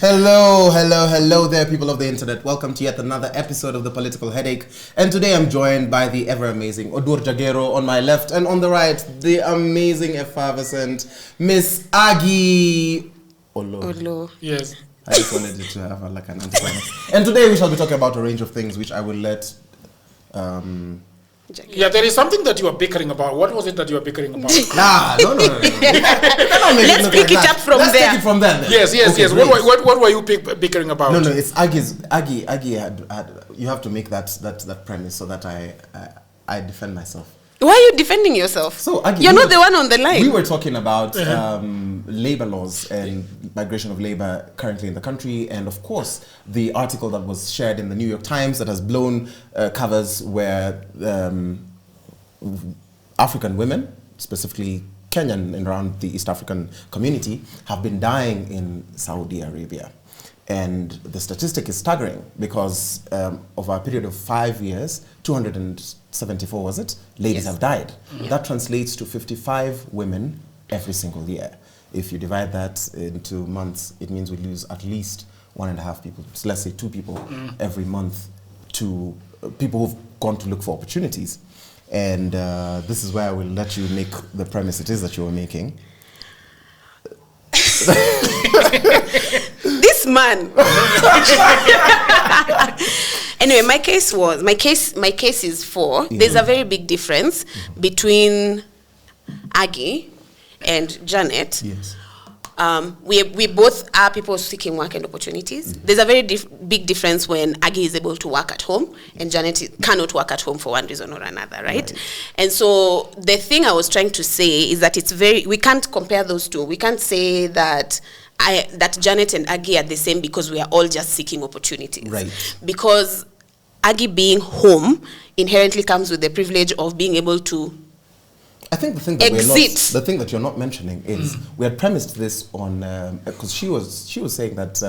Hello there, people of the internet. Welcome to yet another episode of The Political Headache. And today I'm joined by the ever-amazing Odur Jagero on my left, and on the right, the amazing, effervescent Miss Agi Olo. Yes. I just wanted it to have like an anticlimax. And today we shall be talking about a range of things which I will let... Yeah, there is something that you are bickering about. What was it that you were bickering about? No. Let's pick it up from there. Let's take it from there. Then. Yes. What were you bickering about? No, it's Aggie had you have to make that premise so that I defend myself. Why are you defending yourself? So Aggie, you're not the one on the line. We were talking about labor laws and migration of labor currently in the country, and of course the article that was shared in the New York Times that has blown covers where African women, specifically Kenyan and around the East African community, have been dying in Saudi Arabia. And the statistic is staggering because over a period of 5 years, 274 was it? Ladies have died. Yeah. That translates to 55 women every single year. If you divide that into months, it means we lose at least 1.5 people, so let's say 2 people every month to people who've gone to look for opportunities. And this is where I will let you make the premise it is that you were making. This man. Anyway, my case is 4. Yeah. There's a very big difference between Aggie and Janet. Yes. We both are people seeking work and opportunities. There's a very big difference when Aggie is able to work at home and Janet cannot work at home for one reason or another, right? And so the thing I was trying to say is that we can't compare those two. We can't say that Janet and Aggie are the same because we are all just seeking opportunities. Right. Because Aggie being home inherently comes with the privilege of being able to I think the thing that you're not mentioning is we had premised this on because she was saying that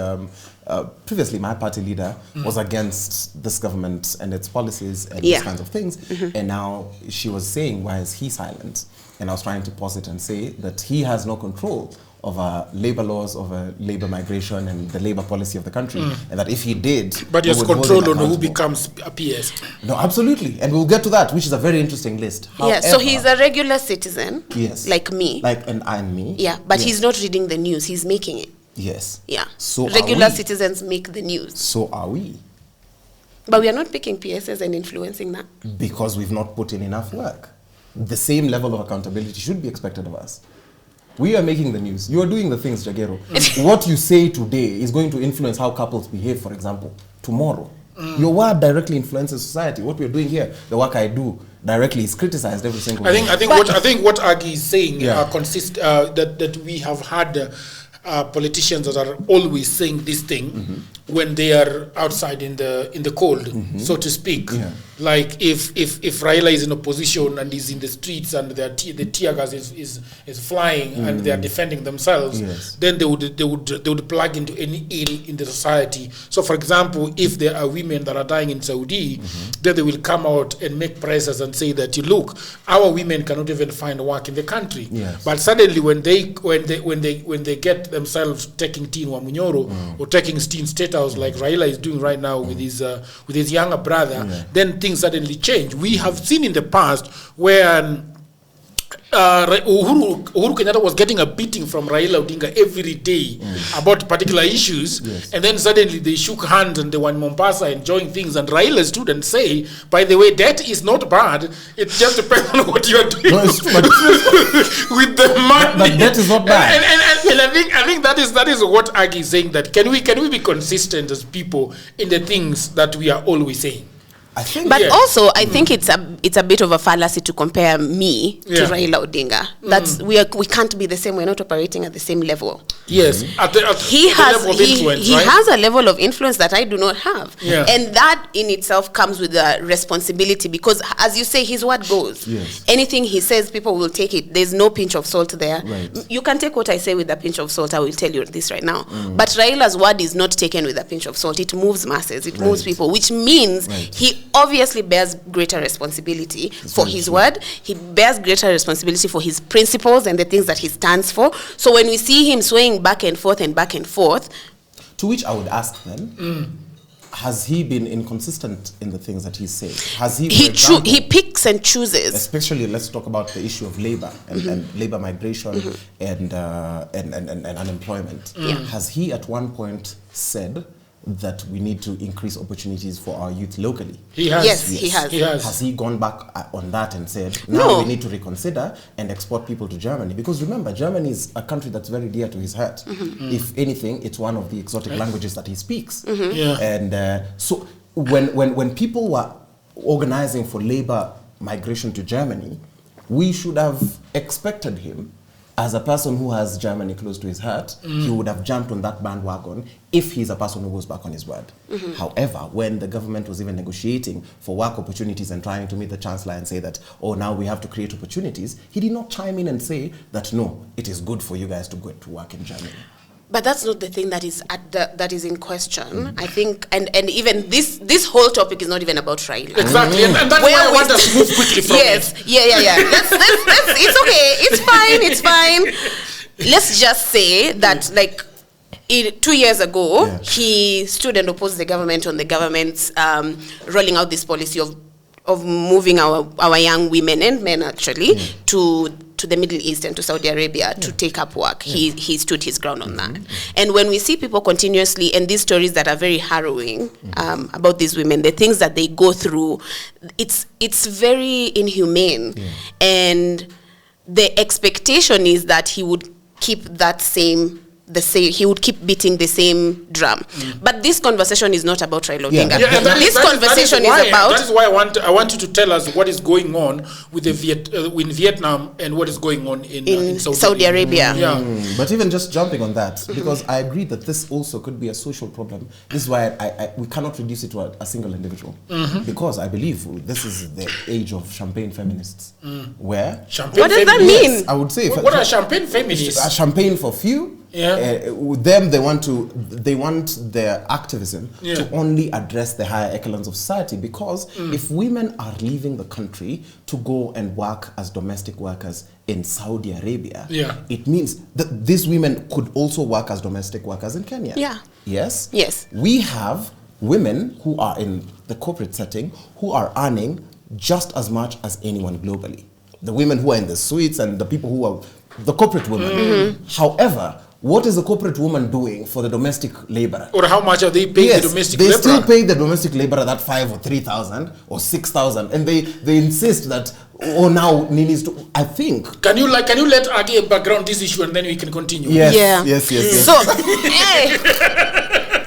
previously my party leader was against this government and its policies and these kinds of things, and now she was saying, why is he silent? And I was trying to posit and say that he has no control over labor laws, over labor migration and the labor policy of the country, and that if he did... But he has control on who becomes a PS. No, absolutely. And we'll get to that, which is a very interesting list. However, so he's a regular citizen, yes, like me. And me. Yeah, but he's not reading the news, he's making it. Yes. Yeah. So regular citizens make the news. So are we. But we are not picking PSs and influencing that. Because we've not put in enough work. The same level of accountability should be expected of us. We are making the news. You are doing the things, Jagero. What you say today is going to influence how couples behave, for example, tomorrow. Your word directly influences society. What we're doing here, the work I do, directly is criticized every single day. I think what Aggie is saying consists that we have had politicians that are always saying this thing when they are outside in the cold, so to speak. Yeah. Like if Raila is in opposition and is in the streets and the tear gas is flying and they are defending themselves, then they would plug into any ill in the society. So, for example, if there are women that are dying in Saudi, then they will come out and make presses and say that, look, our women cannot even find work in the country. Yes. But suddenly, when they get themselves taking Teen Wamunyoro or taking Teen State House like Raila is doing right now with his younger brother, then things suddenly change. We have seen in the past where Uhuru Kenyatta was getting a beating from Raila Odinga every day about particular issues, and then suddenly they shook hands and they were in Mombasa enjoying things, and Raila stood and say, by the way, debt is not bad, it just depends on what you are doing with the money. But debt is not bad. And I think that is what Aggie is saying, that can we be consistent as people in the things that we are always saying? I think, but also, I think it's a bit of a fallacy to compare me to Raila Odinga. That's we can't be the same. We're not operating at the same level. Yes, he has a level of influence that I do not have, and that in itself comes with a responsibility, because, as you say, his word goes. Yes. Anything he says, people will take it. There's no pinch of salt there. Right. You can take what I say with a pinch of salt. I will tell you this right now. But Raila's word is not taken with a pinch of salt. It moves masses. It moves people, which means he obviously bears greater responsibility for his word. He bears greater responsibility for his principles and the things that he stands for. So when we see him swaying back and forth, To which I would ask then, has he been inconsistent in the things that he's saying? Has he, he picks and chooses. Especially, let's talk about the issue of labor and labor migration and unemployment. Has he at one point said that we need to increase opportunities for our youth locally? He has. Yes, he has. Has he gone back on that and said, now we need to reconsider and export people to Germany? Because remember, Germany is a country that's very dear to his heart. If anything, it's one of the exotic languages that he speaks. And so when people were organizing for labor migration to Germany, we should have expected him, as a person who has Germany close to his heart, he would have jumped on that bandwagon if he's a person who goes back on his word. However, when the government was even negotiating for work opportunities and trying to meet the chancellor and say that, oh, now we have to create opportunities, he did not chime in and say that, no, it is good for you guys to go to work in Germany. But that's not the thing that is that is in question. I think, and even this whole topic is not even about Raila. Exactly, and that's why I want us to move quickly from it. Yeah. Let's, it's okay. It's fine. Let's just say that, like, 2 years ago, he stood and opposed the government on the government's rolling out this policy of moving our young women and men actually to the Middle East and to Saudi Arabia to take up work. He stood his ground on that. And when we see people continuously, and these stories that are very harrowing about these women, the things that they go through, it's very inhumane. And the expectation is that he would keep he would keep beating the same drum. But this conversation is not about Raila Odinga. This conversation is about... That is why I want you to tell us what is going on with in Vietnam and what is going on in Saudi Arabia. But even just jumping on that, because I agree that this also could be a social problem. This is why we cannot reduce it to a single individual. Because I believe this is the age of champagne feminists. Where? What does that mean? Yes, I would say... What are champagne feminists? A champagne for few. With them, they want their activism to only address the higher echelons of society, because if women are leaving the country to go and work as domestic workers in Saudi Arabia, it means that these women could also work as domestic workers in Kenya. Yes? We have women who are in the corporate setting who are earning just as much as anyone globally. The women who are in the suites and the people who are the corporate women. However, what is the corporate woman doing for the domestic laborer? Or how much are they paying the domestic laborer? They still pay the domestic laborer that 5 or 3,000 or 6,000, and they insist that, oh, now Nini's to... I think... Can you let Agi background this issue and then we can continue? Yes. So,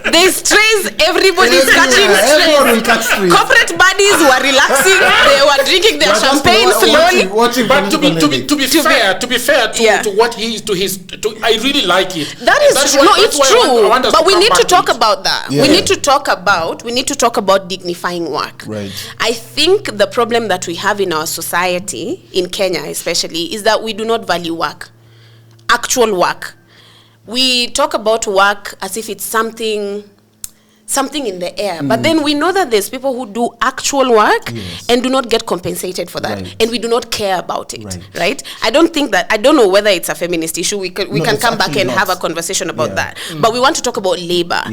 there's strays, everybody's catching strays. Everyone will catch strays. Corporate buddies were relaxing, they were drinking their champagne slowly. But to be fair to what he is I really like it. It's true. But we need to talk about that. We need to talk about dignifying work. Right. I think the problem that we have in our society, in Kenya especially, is that we do not value work, actual work. We talk about work as if it's something in the air. But then we know that there's people who do actual work and do not get compensated for that. And we do not care about it, right? I don't know whether it's a feminist issue. We can come back and have a conversation about that. But we want to talk about labor.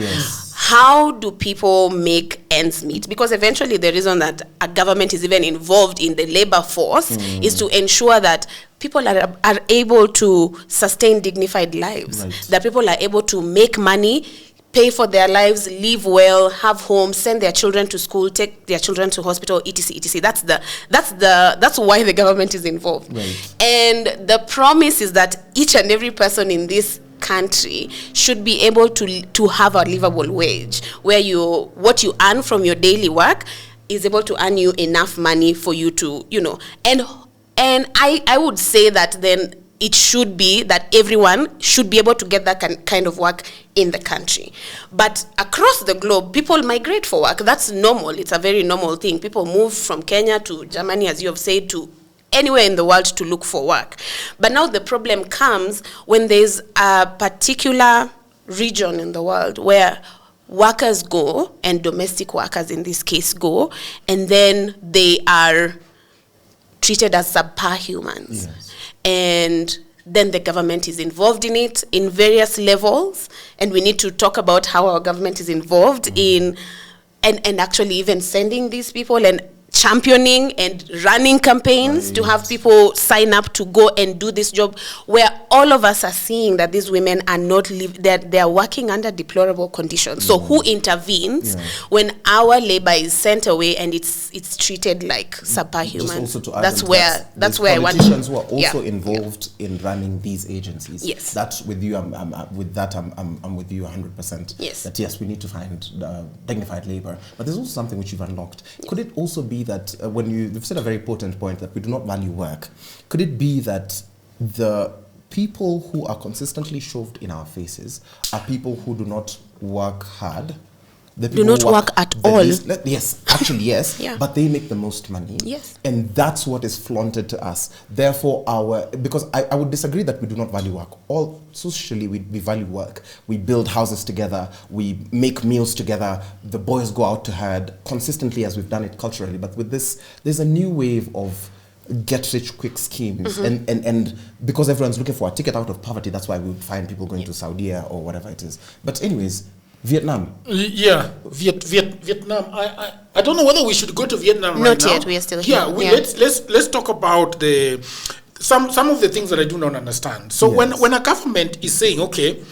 How do people make ends meet? Because eventually the reason that a government is even involved in the labor force is to ensure that people are able to sustain dignified lives, that people are able to make money, pay for their lives, live well, have homes, send their children to school, take their children to hospital, etc. That's why the government is involved. And the promise is that each and every person in this country should be able to have a livable wage, where what you earn from your daily work is able to earn you enough money for you to, and I would say that then it should be that everyone should be able to get that kind of work in the country. But across the globe, people migrate for work. That's normal. It's a very normal thing. People move from Kenya to Germany, as you have said, to anywhere in the world to look for work. But now the problem comes when there's a particular region in the world where workers go, and domestic workers in this case go, and then they are treated as subpar humans. And then the government is involved in it in various levels, and we need to talk about how our government is involved in and actually even sending these people and championing and running campaigns to have people sign up to go and do this job, where all of us are seeing that these women are not they are working under deplorable conditions. So who intervenes when our labor is sent away and it's treated like superhuman? That's where I want politicians who are also involved in running these agencies. Yes, that's with you. I'm with you 100%. Yes, that yes, we need to find dignified labor, but there's also something which you've unlocked. Could it also be that when you've said a very important point that we do not value work, could it be that the people who are consistently shoved in our faces are people who do not work hard? The people do not work at all. Yes, actually, yes. But they make the most money. Yes. And that's what is flaunted to us. Therefore, because I would disagree that we do not value work. All socially, we value work. We build houses together. We make meals together. The boys go out to herd consistently as we've done it culturally. But with this, there's a new wave of get-rich-quick schemes. And because everyone's looking for a ticket out of poverty, that's why we would find people going to Saudi or whatever it is. But anyways, Vietnam. Yeah, Vietnam. I don't know whether we should go to Vietnam right now. Not yet. We are still here. Let's talk about some of the things that I do not understand. So when a government is saying, okay,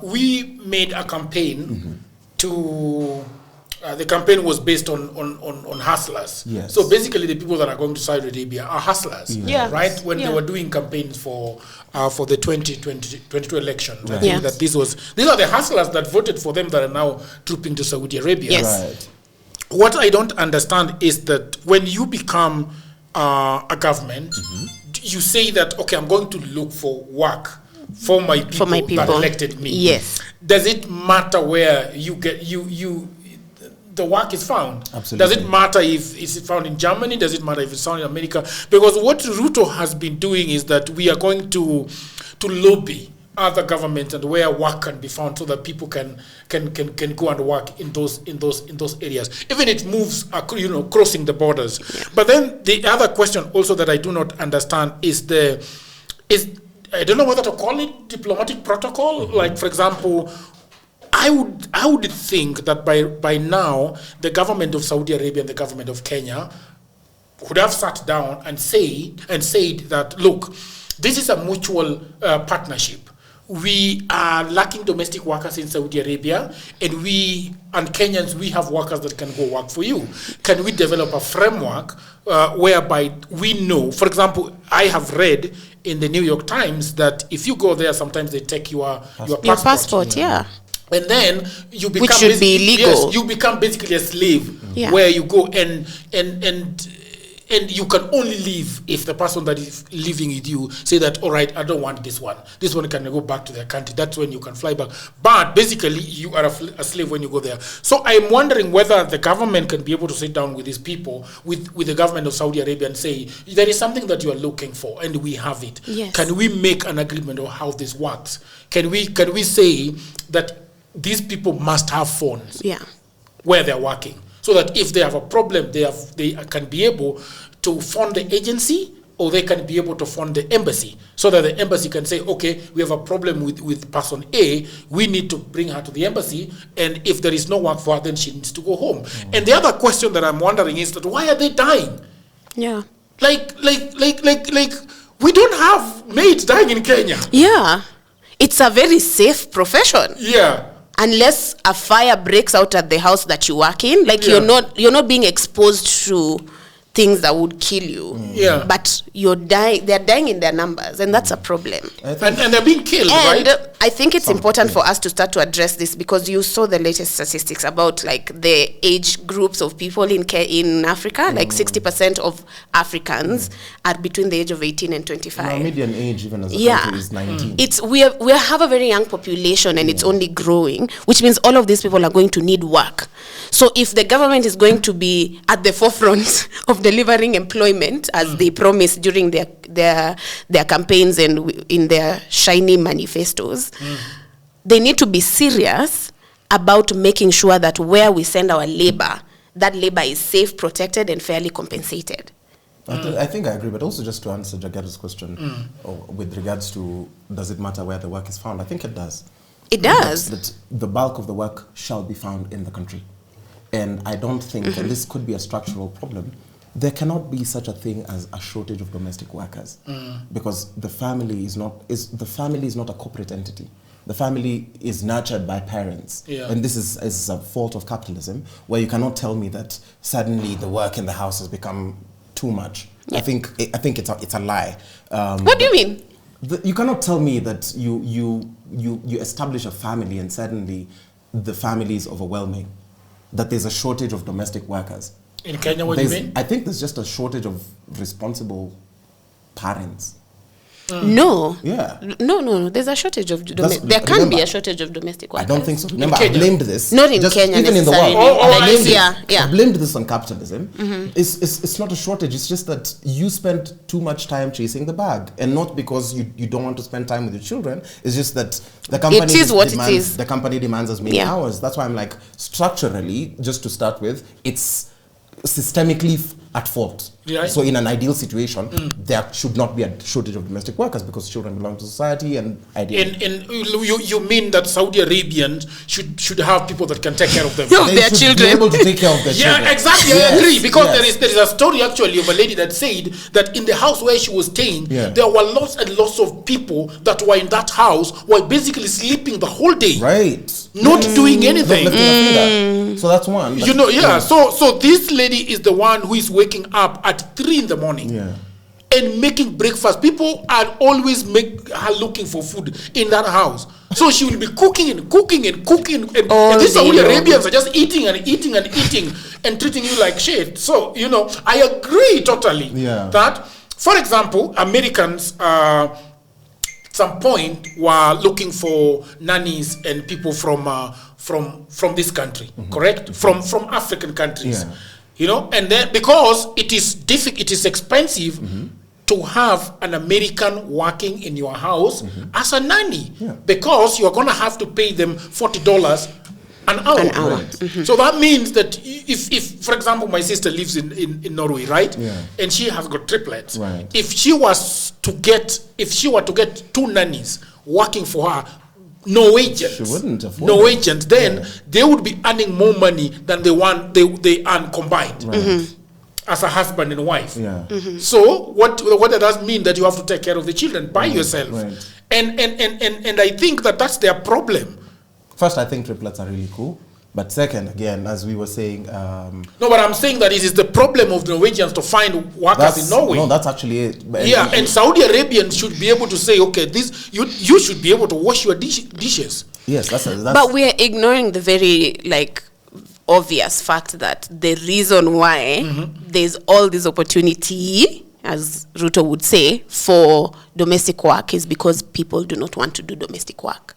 we made a campaign to. The campaign was based on hustlers. Yes. So basically, the people that are going to Saudi Arabia are hustlers, right? When they were doing campaigns for the 2022 election, I think that these are the hustlers that voted for them that are now trooping to Saudi Arabia. Yes. Right. What I don't understand is that when you become a government, you say that, okay, I'm going to look for work for my people that elected me. Yes. Does it matter where you get the work is found? Absolutely. Does it matter if it's found in Germany? Does it matter if it's found in America? Because what Ruto has been doing is that we are going to lobby other governments and where work can be found so that people can go and work in those areas. Even it moves, crossing the borders. Yeah. But then the other question also that I do not understand is I don't know whether to call it diplomatic protocol. Like, for example, I would think that by now the government of Saudi Arabia and the government of Kenya would have sat down and said that, look, this is a mutual partnership. We are lacking domestic workers in Saudi Arabia, and Kenyans, we have workers that can go work for you. Can we develop a framework whereby we know, for example, I have read in the New York Times that if you go there, sometimes they take your passport. And then you become, which should be illegal. Yes, you become basically a slave where you go and you can only leave if the person that is living with you say that, all right, I don't want this one. This one can go back to their country. That's when you can fly back. But basically, you are a slave when you go there. So I'm wondering whether the government can be able to sit down with these people, with the government of Saudi Arabia, and say, there is something that you are looking for, and we have it. Yes. Can we make an agreement on how this works? Can we say that these people must have phones where they're working, so that if they have a problem, they can be able to phone the agency, or they can be able to phone the embassy, so that the embassy can say, okay, we have a problem with person A, we need to bring her to the embassy, and if there is no work for her, then she needs to go home. And the other question that I'm wondering is that why are they dying? Yeah. Like we don't have maids dying in Kenya. Yeah. It's a very safe profession. Yeah. Unless a fire breaks out at the house that you work in, you're not being exposed to things that would kill you. Yeah. But you're dying. They're dying in their numbers, and that's a problem. And they're being killed, and right? I think it's important for us to start to address this, because you saw the latest statistics about the age groups of people in Africa. 60% of Africans are between the age of 18 and 25. Our median age even as a country is 19. We have a very young population, and it's only growing, which means all of these people are going to need work. So if the government is going to be at the forefront of delivering employment, as they promised during their campaigns and in their shiny manifestos, they need to be serious about making sure that where we send our labor, that labor is safe, protected, and fairly compensated. I think I agree, but also just to answer Jagado's question with regards to does it matter where the work is found, I think it does. It does. That the bulk of the work shall be found in the country. And I don't think, and this could be a structural problem, there cannot be such a thing as a shortage of domestic workers because the family is not a corporate entity. The family is nurtured by parents. Yeah. And this is a fault of capitalism where you cannot tell me that suddenly the work in the house has become too much. Yeah. I think it's a lie. What do you mean? You cannot tell me that you establish a family and suddenly the family is overwhelming, that there's a shortage of domestic workers. In Kenya, what do you mean? I think there's just a shortage of responsible parents. No. Yeah. No. There's a shortage of there can be a shortage of domestic workers. I don't think so. Remember, I blamed this. Not in Kenya, even in the world. I blamed this on capitalism. It's not a shortage. It's just that you spend too much time chasing the bag, and not because you don't want to spend time with your children. It's just that the company The company demands as many hours. That's why I'm like, structurally, just to start with, it's systemically at fault. Right. So in an ideal situation, there should not be a shortage of domestic workers because children belong to society and ideally. And you mean that Saudi Arabians should have people that can take care of them? Their children. Be able to take care of their children. Yeah, exactly. I agree because there is a story actually of a lady that said that in the house where she was staying, there were lots and lots of people that were in that house were basically sleeping the whole day. Right. Not doing anything. So that's one. You know, So this lady is the one who is waking up at 3 in the morning and making breakfast. People are always her looking for food in that house. So she will be cooking and these Saudi Arabians are just eating and treating you like shit. So, I agree totally that, for example, Americans some point were looking for nannies and people from this country, correct? From African countries. And then because it is expensive to have an American working in your house as a nanny, because you're going to have to pay them $40 an hour. Right. So that means that if for example, my sister lives in Norway, right? And she has got triplets. Right. If she were to get 2 nannies working for her, no agents. She wouldn't afford no agents. Then they would be earning more money than they earn combined as a husband and wife. So what does that mean? That you have to take care of the children by yourself. Right. And I think that's their problem. First, I think triplets are really cool. But second, again, as we were saying... no, but I'm saying that it is the problem of the Norwegians to find workers in Norway. No, that's actually it. And Saudi Arabians should be able to say, okay, you should be able to wash your dishes. Yes, that's but we are ignoring the very, obvious fact that the reason why there's all this opportunity, as Ruto would say, for domestic work is because people do not want to do domestic work.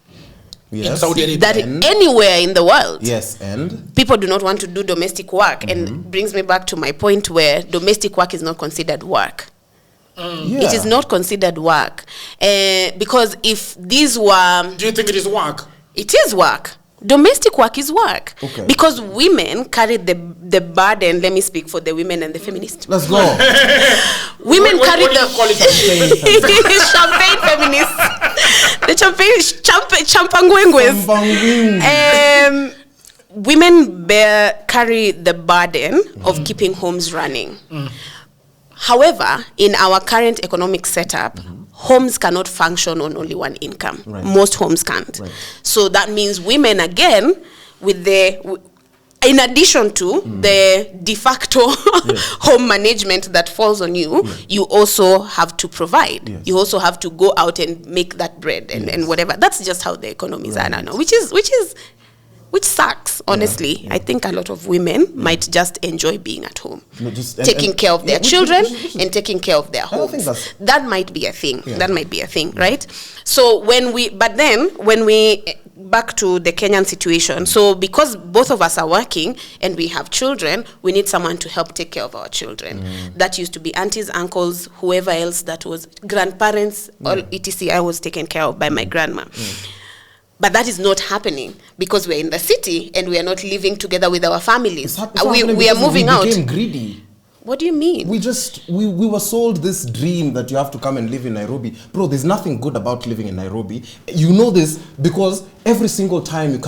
Yes. In Saudi Arabia. That anywhere in the world. Yes, and? People do not want to do domestic work. And brings me back to my point where domestic work is not considered work. It is not considered work. Because if these were... Do you think it is work? It is work. Domestic work is work. Okay. Because women carry the burden. Let me speak for the women and the feminists. Let's go. Women carry what do you call it? champagne feminists. The champangwengwes. Women carry the burden of keeping homes running. However, in our current economic setup, homes cannot function on only one income. Right. Most homes can't. Right. So that means women, again, in addition to the de facto home management that falls on you, you also have to provide. Yes. You also have to go out and make that bread and whatever. That's just how the economies are now, which sucks, honestly. I think a lot of women might just enjoy being at home, taking care of their children and taking care of their homes. That might be a thing. That might be a thing, right? So when we back to the Kenyan situation, so because both of us are working and we have children, we need someone to help take care of our children. That used to be aunties, uncles, whoever else that was, grandparents, all etc. I was taken care of by my grandma. But that is not happening because we're in the city and we are not living together with our families. We are moving out. We became greedy. What do you mean? We were sold this dream that you have to come and live in Nairobi. Bro, there's nothing good about living in Nairobi. You know this because every single time you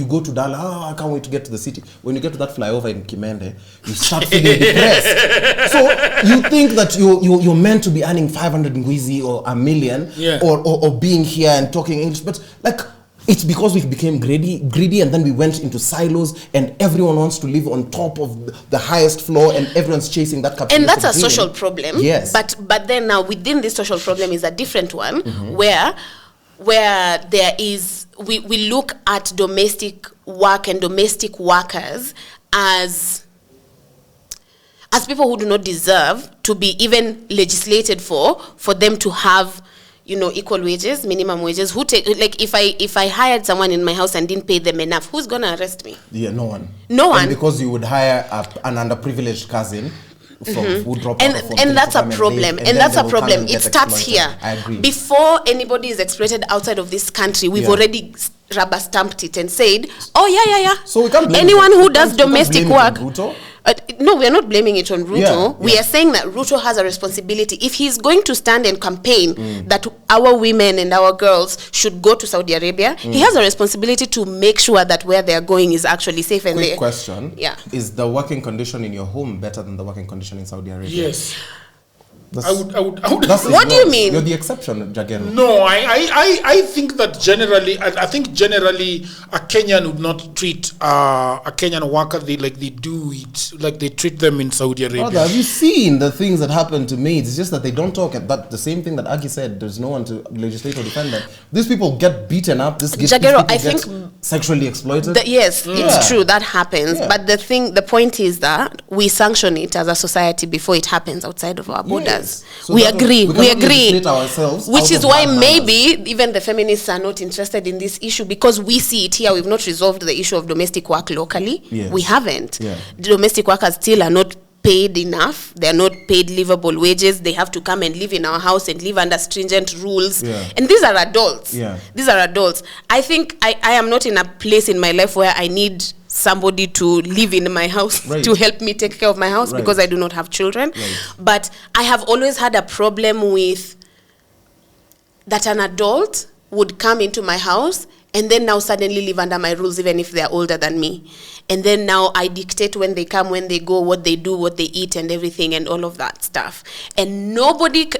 go to Dala, I can't wait to get to the city. When you get to that flyover in Kimende, you start feeling depressed. So you think that you're meant to be earning 500 ngwizi or $1 million, or being here and talking English, but like, it's because we became greedy, and then we went into silos, and everyone wants to live on top of the highest floor, and everyone's chasing that capital. And that's a social problem. Yes. But then now within this social problem is a different one, where there is we look at domestic work and domestic workers as people who do not deserve to be even legislated for them to have, equal wages, minimum wages. If I hired someone in my house and didn't pay them enough, who's gonna arrest me? Yeah, no one. And because you would hire an underprivileged cousin who dropped out of and that's a problem. And that's a problem. It starts here. I agree. Before anybody is exploited outside of this country, we've already rubber stamped it and said, oh yeah. So we can't blame anyone who does domestic work. No, we are not blaming it on Ruto. We are saying that Ruto has a responsibility. If he's going to stand and campaign that our women and our girls should go to Saudi Arabia, he has a responsibility to make sure that where they are going is actually safe. And quick question. Yeah. Is the working condition in your home better than the working condition in Saudi Arabia? Yes. I would. What do you mean? You're the exception, Jagero. No, I think that generally, a Kenyan would not treat a Kenyan worker like they treat them in Saudi Arabia. Brother, have you seen the things that happen to maids? It's just that they don't talk. But the same thing that Agi said, there's no one to legislate or defend them. These people get beaten up. Jagero, I think sexually exploited. It's true that happens. Yeah. But the point is that we sanction it as a society before it happens outside of our borders. Yes. So we agree. Which is why maybe even the feminists are not interested in this issue, because we see it here. We've not resolved the issue of domestic work locally. Yes. We haven't. Yeah. The domestic workers still are not paid enough. They are not paid livable wages. They have to come and live in our house and live under stringent rules. Yeah. And these are adults. Yeah. These are adults. I think I am not in a place in my life where I need somebody to live in my house to help me take care of my house because I do not have children. But I have always had a problem with that an adult would come into my house and then now suddenly live under my rules, even if they're older than me. And then now I dictate when they come, when they go, what they do, what they eat and everything and all of that stuff. And nobody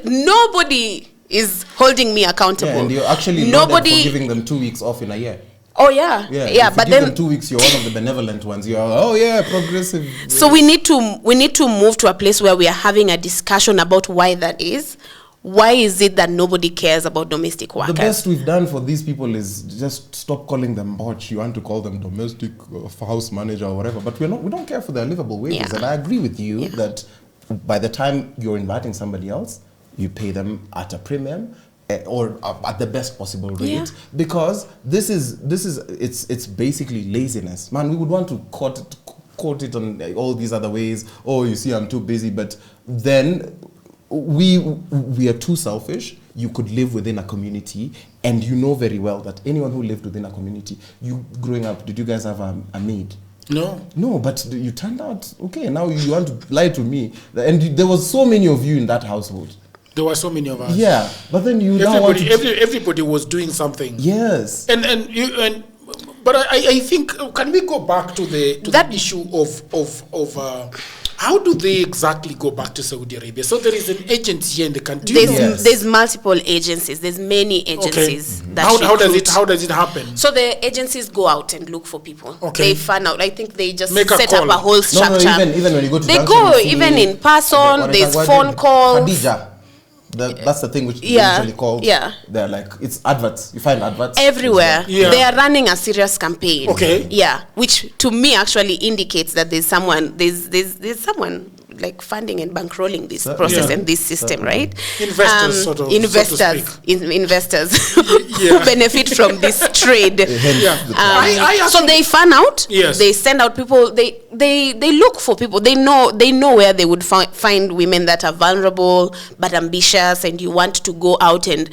is holding me accountable. Yeah, and you're actually for giving them 2 weeks off in a year. Oh yeah. But then 2 weeks, you're one of the benevolent ones. You're progressive. So we need to move to a place where we are having a discussion about why that is. Why is it that nobody cares about domestic workers? The best we've done for these people is just stop calling them botch. You want to call them domestic house manager or whatever, but we don't care for their livable wages. And I agree with you that by the time you're inviting somebody else, you pay them at a premium. Or at the best possible rate, because it's basically laziness, man. We would want to quote it on all these other ways. Oh, you see, I'm too busy, but then we are too selfish. You could live within a community, and you know very well that anyone who lived within a community, you growing up, did you guys have a maid? No, but you turned out okay. Now you want to lie to me, and there was so many of you in that household. There were so many of us. Yeah, but then everybody was doing something. Yes. But I think, can we go back to that issue of how do they exactly go back to Saudi Arabia? So there is an agency here in the country. There's multiple agencies. There's many agencies. Okay. How does it happen? So the agencies go out and look for people. Okay. They find out. I think they just set up a whole structure. No, even when you go to they go even in person. There's phone calls. Khadija. That's the thing which they usually call. Yeah. They're like, it's adverts. You find adverts everywhere. Yeah. They are running a serious campaign. Okay. Yeah, which to me actually indicates that there's someone like funding and bankrolling this process and this system, right? Investors, investors who benefit from this trade. So they fan out. Yes. They send out people. They look for people. They know where they would find women that are vulnerable but ambitious, and you want to go out and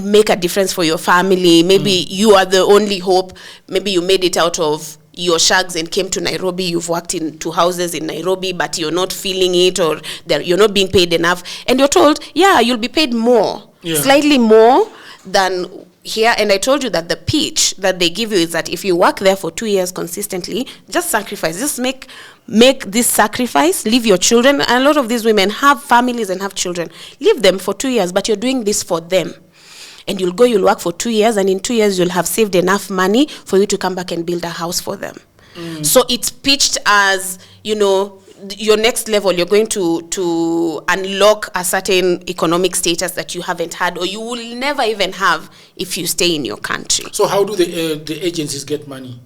make a difference for your family. Maybe you are the only hope. Maybe you made it out of your shags and came to Nairobi, you've worked in 2 houses in Nairobi, but you're not feeling it, or you're not being paid enough, and you're told, yeah, you'll be paid more, slightly more than here. And I told you that the pitch that they give you is that if you work there for 2 years consistently, just sacrifice, just make this sacrifice, leave your children. And a lot of these women have families and have children. Leave them for 2 years, but you're doing this for them. And you'll work for 2 years, and in 2 years you'll have saved enough money for you to come back and build a house for them. So it's pitched as, your next level, you're going to unlock a certain economic status that you haven't had, or you will never even have if you stay in your country. So how do the agencies get money?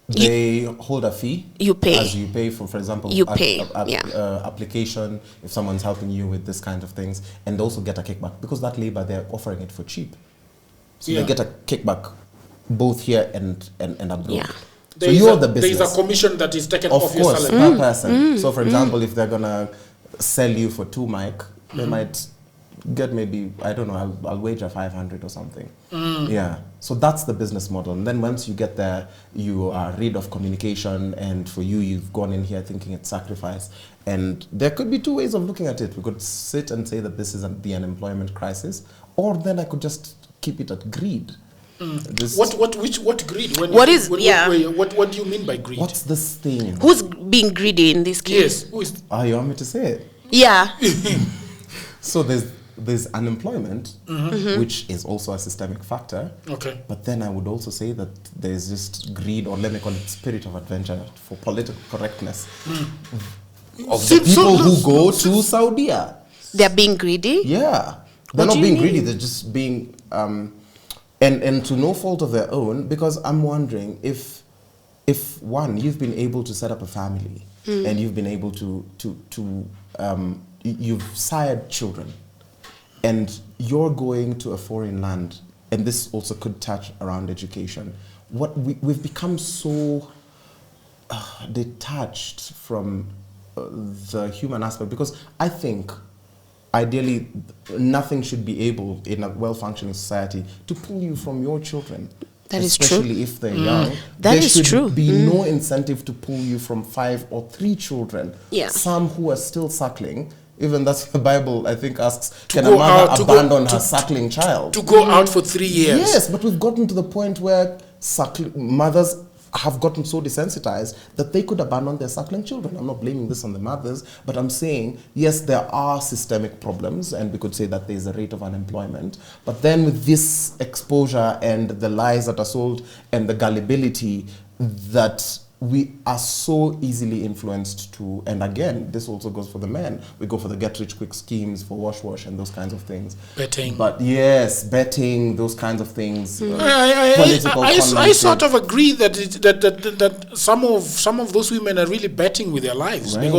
They hold a fee. You pay. As you pay for example, you pay. Application, if someone's helping you with this kind of things, and also get a kickback, because that labor, they're offering it for cheap. So they get a kickback both here and abroad. Yeah. So you're the business. There is a commission that is taken off your salary. Of course, per person. So for example, if they're going to sell you for 2 mic, they might get maybe, I don't know, I'll wager 500 or something. Yeah. So that's the business model. And then once you get there, you are rid of communication, and for you, you've gone in here thinking it's sacrifice. And there could be 2 ways of looking at it. We could sit and say that this is the unemployment crisis, or then I could just keep it at greed. What greed? What do you mean by greed? What's this thing? Who's being greedy in this case? Yes, who is? You want me to say it? Yeah. So there's unemployment, which is also a systemic factor. Okay. But then I would also say that there's just greed, or let me call it spirit of adventure for political correctness, of the people who go to Saudi. They're being greedy? Yeah. They're not being greedy, they're just being... And to no fault of their own, because I'm wondering if one, you've been able to set up a family, and you've been able you've sired children, and you're going to a foreign land, and this also could touch around education. We've become so detached from the human aspect, because I think ideally, nothing should be able in a well-functioning society to pull you from your children. That is true. Especially if they're young. That is true. There should be no incentive to pull you from 5 or 3 children. Yeah. Some who are still suckling. Even that's the Bible, I think, asks, can a mother abandon her suckling child? To go out for 3 years. Yes, but we've gotten to the point where mothers have gotten so desensitized that they could abandon their suckling children. I'm not blaming this on the mothers, but I'm saying, yes, there are systemic problems, and we could say that there's a rate of unemployment. But then with this exposure and the lies that are sold and the gullibility that we are so easily influenced to, and again, this also goes for the men. We go for the get-rich-quick schemes for wash and those kinds of things. Betting. But yes, betting, those kinds of things. I sort of agree that some of those women are really betting with their lives, right.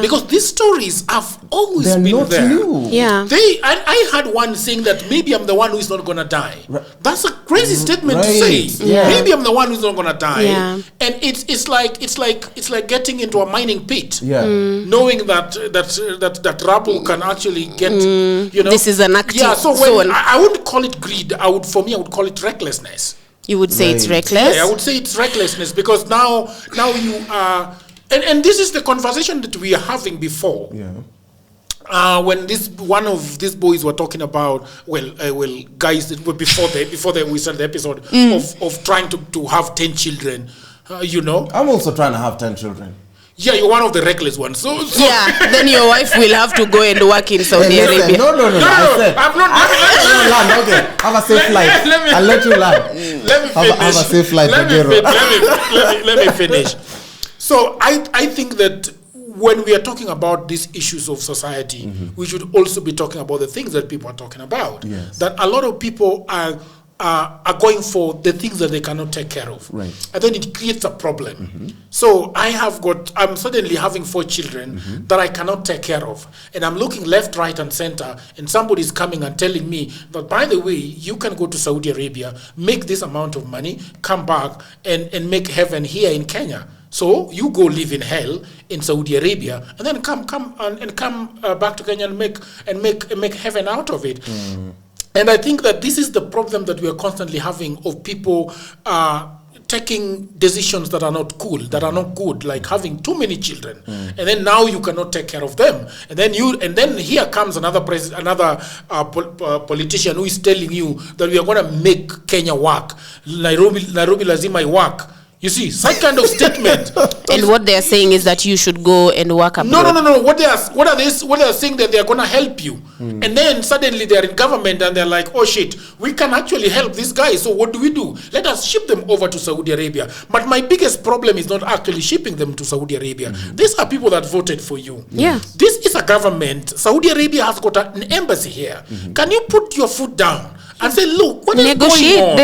because these stories have always been not there. New. Yeah. I had one saying that maybe I'm the one who's not gonna die. Right. That's a crazy statement to say. Yeah. Maybe I'm the one who's not gonna die. Yeah. And it's like getting into a mining pit. Yeah. Knowing that rubble can actually get this is an active zone. I wouldn't call it greed. I would call it recklessness. You would say it's reckless? Yeah, I would say it's recklessness, because now you are, and this is the conversation that we are having before. Yeah. When one of these boys were talking about, guys, before we started the episode of trying to have 10 children, I'm also trying to have 10 children. Yeah, you're one of the reckless ones. So yeah, then your wife will have to go and work in Saudi Arabia. No. I said, I'm not. Okay, have a safe flight. I'll let you land. Let me finish. Have a safe flight. Let me finish. So I think that when we are talking about these issues of society, we should also be talking about the things that people are talking about. Yes. That a lot of people are going for the things that they cannot take care of. Right. And then it creates a problem. So I'm suddenly having 4 children that I cannot take care of. And I'm looking left, right, and center, and somebody's coming and telling me that, by the way, you can go to Saudi Arabia, make this amount of money, come back and make heaven here in Kenya. So you go live in hell in Saudi Arabia, and then come back to Kenya and make heaven out of it. And I think that this is the problem that we are constantly having, of people taking decisions that are not cool, that are not good, like having too many children, and then now you cannot take care of them, and then here comes another politician who is telling you that we are going to make Kenya work, Nairobi lazima work. You see, such kind of statement. And what they are saying is that you should go and work abroad. No. What they are saying that they are going to help you, and then suddenly they are in government and they're like, oh shit, we can actually help this guy. So what do? Let us ship them over to Saudi Arabia. But my biggest problem is not actually shipping them to Saudi Arabia. These are people that voted for you. Yeah. This is a government. Saudi Arabia has got an embassy here. Can you put your foot down and say, look, what is going on?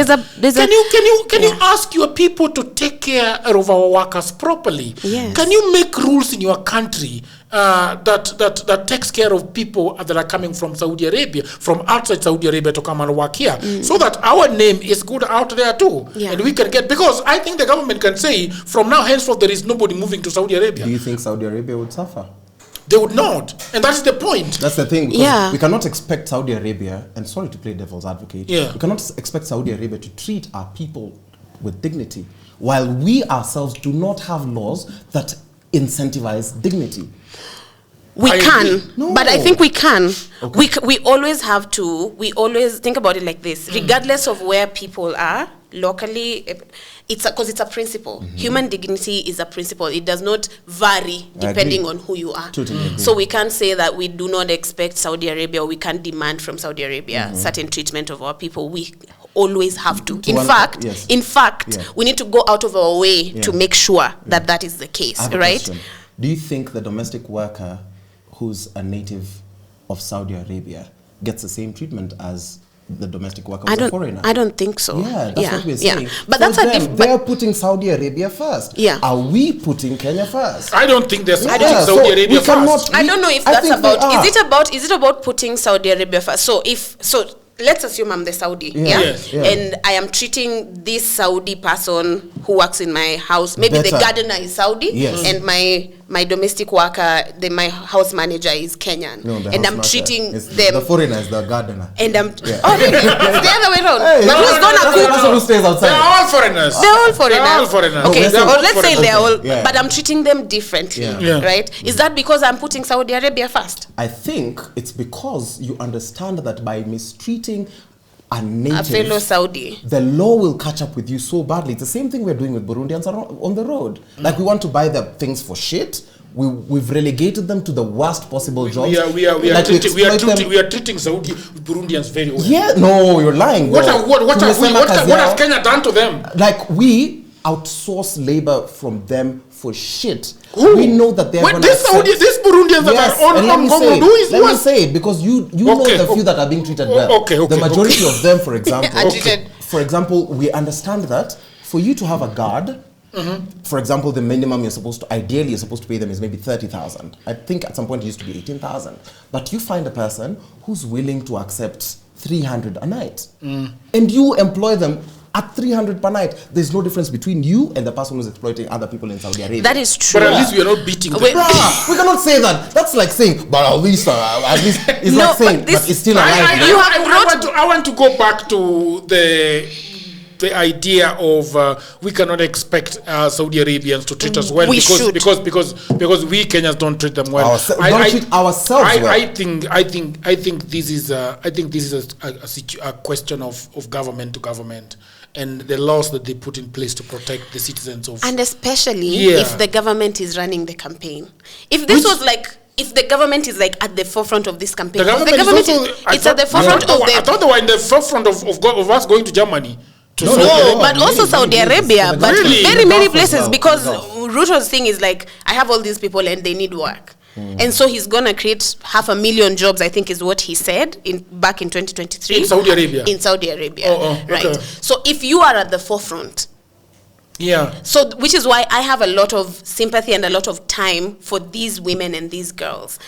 Can you ask your people to take care of our workers properly? Yes. Can you make rules in your country that takes care of people that are coming from Saudi Arabia, from outside Saudi Arabia to come and work here, so that our name is good out there too, and we can get, because I think the government can say from now henceforth there is nobody moving to Saudi Arabia. Do you think Saudi Arabia would suffer? They would not, and that's the point. That's the thing. We cannot expect Saudi Arabia, and sorry to play devil's advocate, we cannot expect Saudi Arabia to treat our people with dignity, while we ourselves do not have laws that incentivize dignity. We can, but I think we can. Okay. We always have to. We always think about it like this: regardless of where people are locally, it's because it's a principle. Human dignity is a principle. It does not vary depending on who you are. Totally. So we can't say that we do not expect Saudi Arabia, or we can't demand from Saudi Arabia certain treatment of our people. We always have to. In fact, we need to go out of our way to make sure that that is the case, right? Question. Do you think the domestic worker who's a native of Saudi Arabia gets the same treatment as the domestic worker who's a foreigner? I don't think so. Yeah, that's what we're saying. But that's they're putting Saudi Arabia first. Yeah. Are we putting Kenya first? I don't think they're putting Saudi Arabia first. I don't know if that's about. Is it about putting Saudi Arabia first? So let's assume I'm the Saudi, and I am treating this Saudi person who works in my house. Maybe the gardener is Saudi, and my domestic worker, my house manager is Kenyan, and I'm treating them. The foreigner is the gardener, and I'm the other way around. But who's gonna cook? That's who stays outside. They're all foreigners. They're all foreigners. Okay, so let's say they're all, but I'm treating them differently, right? Is that because I'm putting Saudi Arabia first? I think it's because you understand that by mistreating a native, a fellow Saudi, the law will catch up with you so badly. It's the same thing we're doing with Burundians on the road. Like, we want to buy their things for shit. We've relegated them to the worst possible jobs. We are treating Saudi Burundians very well. Yeah, no, you're lying. What has Kenya done to them? Like, we outsource labor from them for shit. Who? We know that they're going to these Burundians that are on Congo, let me say it, because you know the few that are being treated well. The majority of them, for example, we understand that for you to have a guard, for example, the minimum you're supposed to pay them is maybe 30,000. I think at some point it used to be 18,000. But you find a person who's willing to accept 300 a night, and you employ them at 300 per night. There's no difference between you and the person who's exploiting other people in Saudi Arabia. That is true. But at least we are not beating them. We cannot say that. That's like saying, but at least it's no, like saying, but it's still alive. I want to go back to the idea of we cannot expect Saudi Arabians to treat us well because we Kenyans don't treat them well. Treat ourselves well. I think this is a question of government to government, and the laws that they put in place to protect the citizens of, and especially if the government is running the campaign. If this was like, if the government is like at the forefront of this campaign, I thought they were in the forefront of us going to Germany. But also Saudi Arabia, but very many places, because Ruto's thing is like, I have all these people and they need work. And so he's going to create 500,000 jobs, I think is what he said back in 2023. In Saudi Arabia? In Saudi Arabia, right. Okay. So if you are at the forefront, so which is why I have a lot of sympathy and a lot of time for these women and these girls.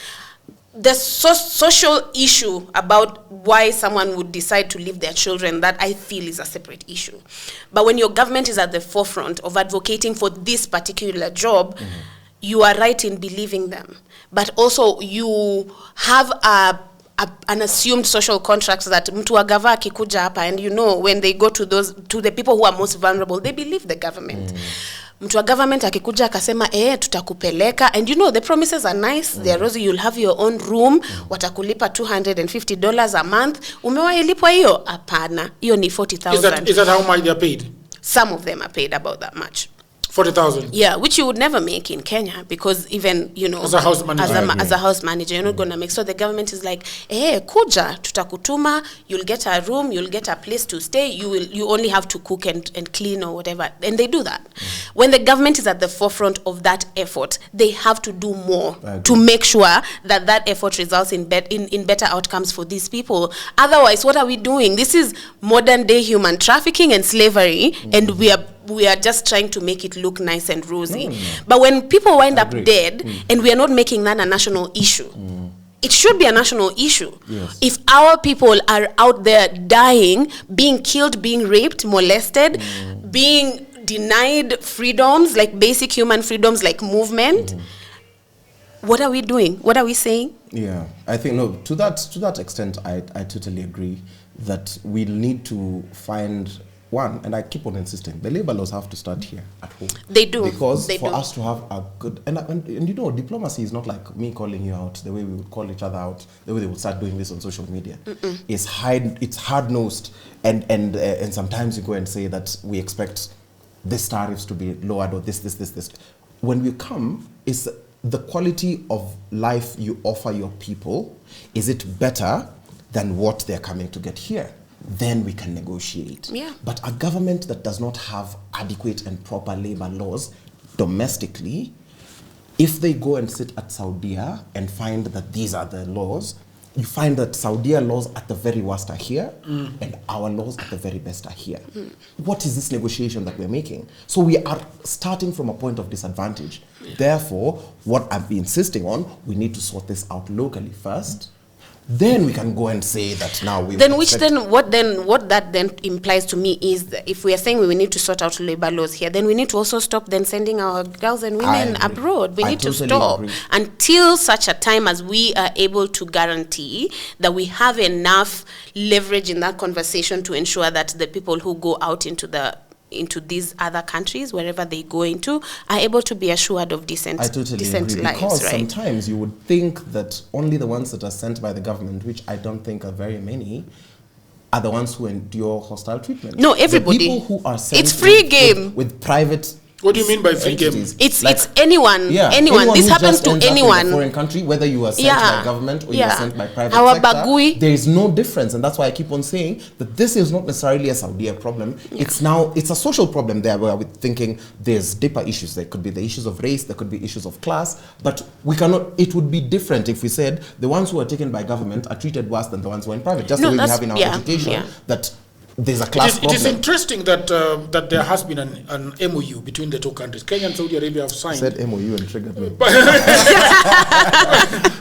The social issue about why someone would decide to leave their children, that I feel is a separate issue. But when your government is at the forefront of advocating for this particular job, you are right in believing them. But also you have an assumed social contract that mtu wa gava akikuja hapa, and you know when they go to the people who are most vulnerable, they believe the government. Mtu wa government akikuja akasema tutakupeleka, and you know the promises are nice. They're rosy, you'll have your own room, watakulipa $250 a month. Umewahi lipwa hiyo? Hapana, hiyo ni 40,000. Is that how much they are paid? Some of them are paid about that much. 40,000. Yeah, which you would never make in Kenya, because even, you know, as a house manager, as a house manager, you're not gonna make. So the government is like, kuja, tutakutuma, you'll get a room, you'll get a place to stay, you only have to cook and clean or whatever. And they do that. When the government is at the forefront of that effort, they have to do more to make sure that effort results in better outcomes for these people. Otherwise, what are we doing? This is modern day human trafficking and slavery, and we are just trying to make it look nice and rosy. But when people wind up dead, and we are not making that a national issue, it should be a national issue. Yes. If our people are out there dying, being killed, being raped, molested, being denied freedoms, like basic human freedoms like movement, what are we doing? What are we saying? Yeah, I think, no, to that extent, I totally agree that we need to find one, and I keep on insisting, the labor laws have to start here at home. They do. Because for us to have a good, and you know, diplomacy is not like me calling you out the way we would call each other out, the way they would start doing this on social media. It's hard-nosed, and sometimes you go and say that we expect this tariffs to be lowered or this. When we come, it's the quality of life you offer your people. Is it better than what they're coming to get here? Then we can negotiate. Yeah. But a government that does not have adequate and proper labor laws domestically, if they go and sit at Saudi and find that these are the laws, you find that Saudi laws at the very worst are here, and our laws at the very best are here. What is this negotiation that we're making? So we are starting from a point of disadvantage. Therefore, what I've been insisting on, we need to sort this out locally first. Then we can go and say that now we. What that then implies to me is that if we are saying we need to sort out labor laws here, then we need to also stop then sending our girls and women abroad. We need to stop until such a time as we are able to guarantee that we have enough leverage in that conversation to ensure that the people who go out into these other countries, wherever they go into, are able to be assured of decent lives. Because sometimes you would think that only the ones that are sent by the government, which I don't think are very many, are the ones who endure hostile treatment. No, everybody. The people who are sent it's free game with private. What do you mean by free game? It's anyone. Anyone. This happens to anyone. In a foreign country, whether you are sent by government or you are sent by private sector, there is no difference, and that's why I keep on saying that this is not necessarily a Saudi problem. It's a social problem there, where we're thinking there's deeper issues. There could be the issues of race, there could be issues of class, but we cannot. It would be different if we said the ones who are taken by government are treated worse than the ones who are in private. Just the way we have in our education that. There's a class problem. It is interesting that there has been an MOU between the two countries. Kenya and Saudi Arabia have signed. Said MOU and triggered me.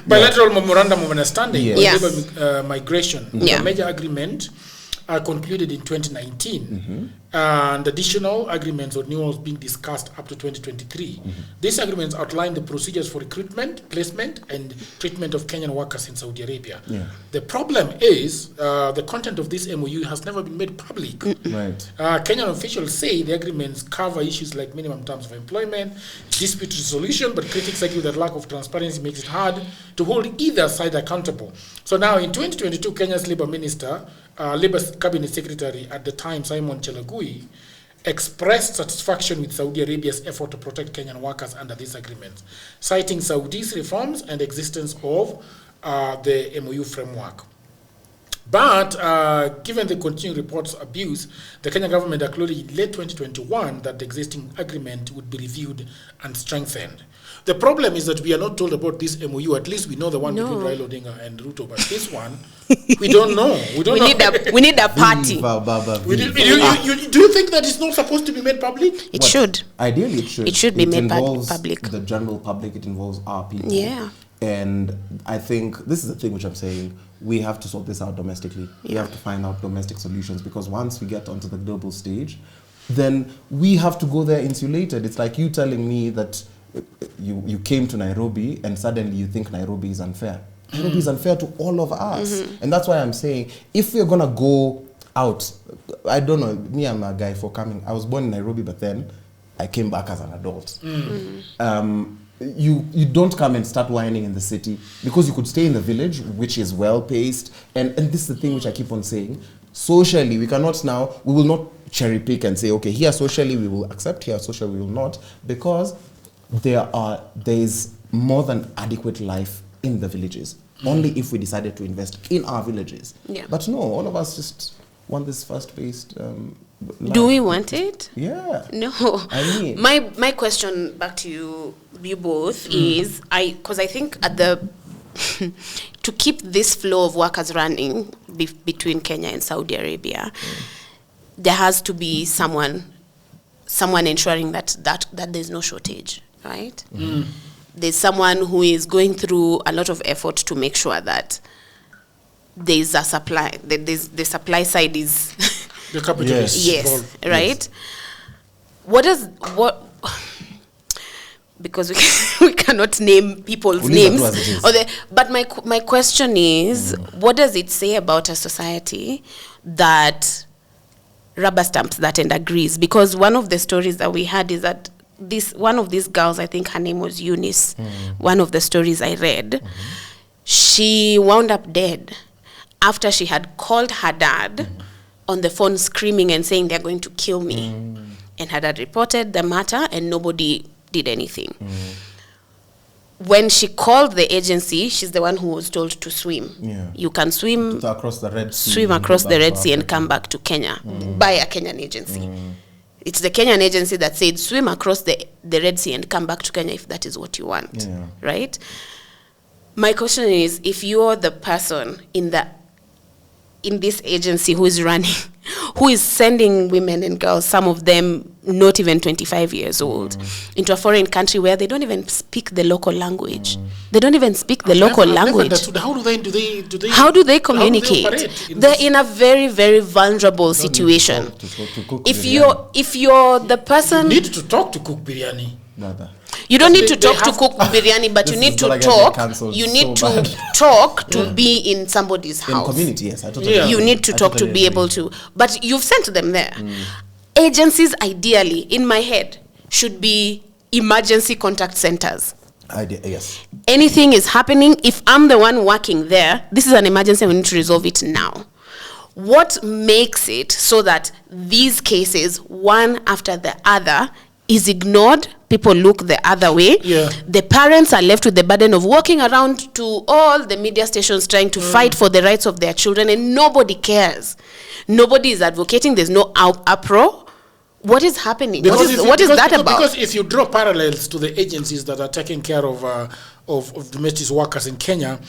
Bilateral memorandum of understanding on labor migration. A major agreement concluded in 2019. And additional agreements or renewals being discussed up to 2023. These agreements outline the procedures for recruitment, placement, and treatment of Kenyan workers in Saudi Arabia. The problem is the content of this MOU has never been made public. Kenyan officials say the agreements cover issues like minimum terms of employment, dispute resolution, but critics argue that lack of transparency makes it hard to hold either side accountable. So now in 2022, Kenya's Labour Minister, Labour Cabinet Secretary at the time, Simon Chelagui, expressed satisfaction with Saudi Arabia's effort to protect Kenyan workers under these agreements, citing Saudi's reforms and existence of the MOU framework. But given the continuing reports of abuse, the Kenyan government acknowledged in late 2021 that the existing agreement would be reviewed and strengthened. The problem is that we are not told about this MOU. At least we know the one between Raila Odinga and Ruto, but this one, we don't know. We need a party. Do you think that it's not supposed to be made public? It should. Ideally, it should. It should be made public. The general public. It involves our people. Yeah. And I think this is the thing which I'm saying. We have to sort this out domestically. We have to find out domestic solutions, because once we get onto the global stage, then we have to go there insulated. It's like you telling me that you came to Nairobi and suddenly you think Nairobi is unfair. Nairobi is unfair to all of us. And that's why I'm saying, if we're going to go out, I don't know, me, I'm a guy for coming. I was born in Nairobi, but then I came back as an adult. You don't come and start whining in the city, because you could stay in the village, which is well-paced. And this is the thing which I keep on saying. Socially, we will not cherry pick and say, okay, here socially we will accept, here socially we will not, because there is more than adequate life in the villages. Only if we decided to invest in our villages. Yeah. But no, all of us just want this fast-paced life. Do we want it? Yeah. No. I mean, my question back to you both is, because I think at the to keep this flow of workers running between Kenya and Saudi Arabia, there has to be someone ensuring that there's no shortage, right? There's someone who is going through a lot of effort to make sure that there's a supply, that the supply side is the capitalist. Yes, right? Yes. Because we cannot name people's names. But my question is, what does it say about a society that rubber stamps that and agrees? Because one of the stories that we had is that one of these girls, I think her name was Eunice, one of the stories I read, she wound up dead after she had called her dad on the phone screaming and saying they're going to kill me. And her dad reported the matter and nobody did anything. When she called the agency, she's the one who was told to swim. Yeah. You can swim across the Red Sea, swim across the Red Sea and come back to Kenya by a Kenyan agency. It's the Kenyan agency that said swim across the Red Sea and come back to Kenya if that is what you want, right? My question is, if you're the person in this agency who is running, who is sending women and girls, some of them not even 25 years old, into a foreign country where they don't even speak the local language. They don't even speak the local language. How do they communicate? They're in a very, very vulnerable situation. If you're the person, you need to talk to cook biryani. You don't need to talk to cook biryani, but you need to talk. You need to talk to be in somebody's house. In community, yes. I totally You need to talk to be able to. But you've sent them there. Agencies, ideally, in my head, should be emergency contact centers. Yes. Anything is happening, if I'm the one working there, this is an emergency, we need to resolve it now. What makes it so that these cases, one after the other, is ignored? People look the other way. The parents are left with the burden of walking around to all the media stations trying to fight for the rights of their children, and nobody cares. Nobody is advocating. There's no uproar. What is happening? What is that about? Because if you draw parallels to the agencies that are taking care of domestic workers in Kenya,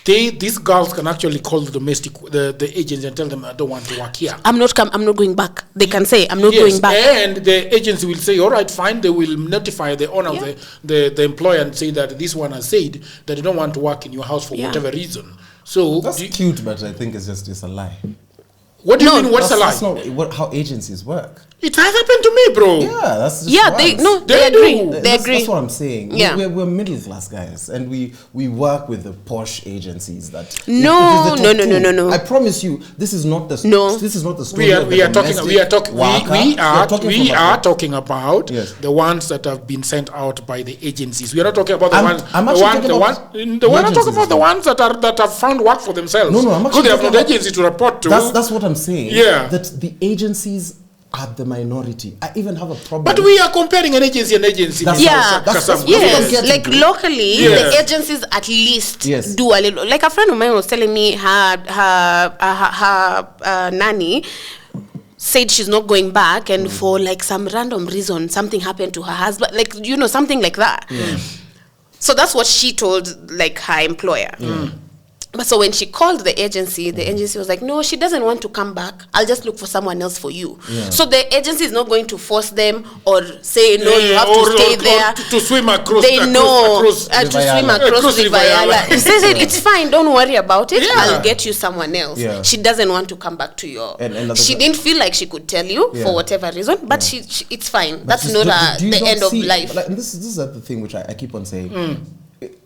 these girls can actually call the agency and tell them, I don't want to work here. I'm not going back. They can say, I'm not going back. And the agency will say, all right, fine. They will notify the owner of the employer and say that this one has said that they don't want to work in your house for whatever reason. So that's cute, but I think it's a lie. What do you mean? What's a lie? That's not how agencies work. It has happened to me, bro. Yeah, that's just they agree. They agree. That's what I'm saying. Yeah. We're middle class guys, and we work with the posh agencies that. No. I promise you, this is not the. This is not the story. We are talking about the ones that have been sent out by the agencies. We are not talking about the ones. We're not talking about the ones that have found work for themselves. No, I'm actually. Because they have no agency to report to. That's what I'm saying. Yeah. That the agencies are the minority. I even have a problem. But we are comparing an agency. That's like locally, the agencies at least do a little. Like a friend of mine was telling me her nanny said she's not going back, and for like some random reason, something happened to her husband, like something like that. So that's what she told like her employer. But so when she called the agency was like, no, she doesn't want to come back. I'll just look for someone else for you. So the agency is not going to force them or say, no, you have to stay there. To swim across. They know to swim across the Vayala. She says, it's fine, don't worry about it. I'll get you someone else. She doesn't want to come back to your... She didn't feel like she could tell you for whatever reason, but she it's fine. But that's not the end of life. Like, this is the thing which I keep on saying.